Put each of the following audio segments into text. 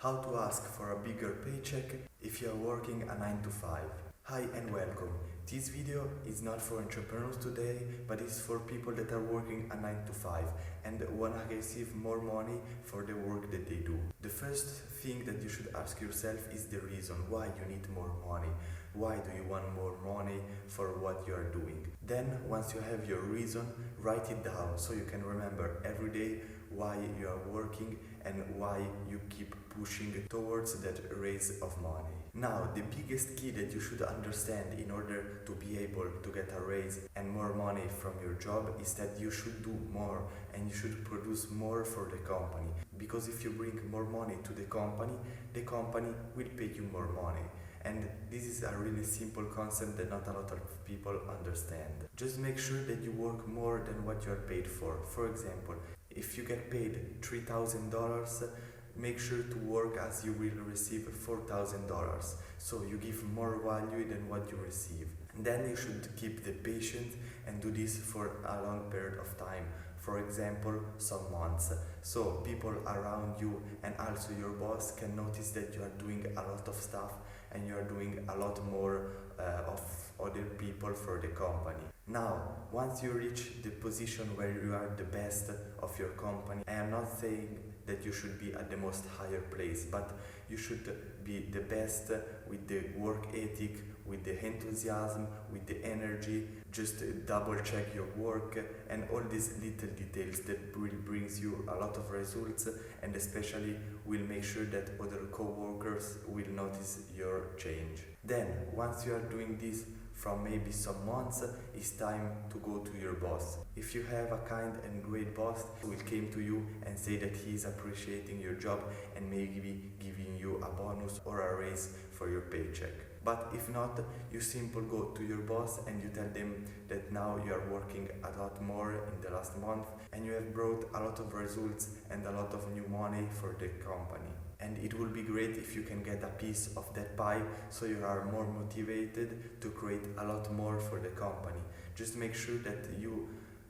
How to ask for a bigger paycheck if you are working a 9 to 5. Hi and welcome. This video is not for entrepreneurs today, but it's for people that are working a 9 to 5 and want to receive more money for the work that they do. The first thing that you should ask yourself is the reason why you need more money. Why do you want more money for what you are doing? Then, once you have your reason, write it down so you can remember every day why you are working and why you keep pushing towards that raise of money. Now, the biggest key that you should understand in order to be able to get a raise and more money from your job is that you should do more and you should produce more for the company. Because if you bring more money to the company will pay you more money. And this is a really simple concept that not a lot of people understand. Just make sure that you work more than what you are paid for. For example, if you get paid $3,000, make sure to work as you will receive $4,000. So you give more value than what you receive. And then you should keep the patience and do this for a long period of time. For example, some months. So people around you and also your boss can notice that you are doing a lot of stuff and you are doing a lot more of other people for the company. Now, once you reach the position where you are the best of your company, I am not saying that you should be at the most higher place, but you should be the best with the work ethic, with the enthusiasm, with the energy. Just double check your work and all these little details that will brings you a lot of results and especially will make sure that other co-workers will notice your change. Then, once you are doing this from maybe some months, it's time to go to your boss. If you have a kind and great boss who will come to you and say that he is appreciating your job and maybe giving you a bonus or a raise for your paycheck. But if not, you simply go to your boss and you tell them that now you are working a lot more in the last month and you have brought a lot of results and a lot of new money for the company. And it will be great if you can get a piece of that pie so you are more motivated to create a lot more for the company. Just make sure that you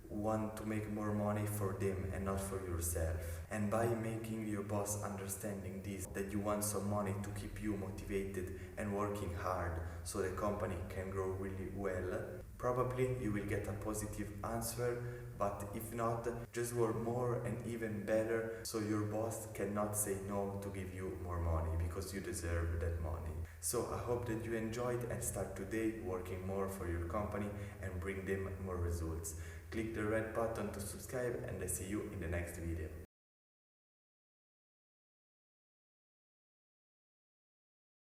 want to make more money for them and not for yourself. And by making your boss understanding this, that you want some money to keep you motivated and working hard so the company can grow really well, probably you will get a positive answer. But if not, just work more and even better so your boss cannot say no to give you more money because you deserve that money. So I hope that you enjoyed and start today working more for your company and bring them more results. Click the red button to subscribe and I see you in the next video.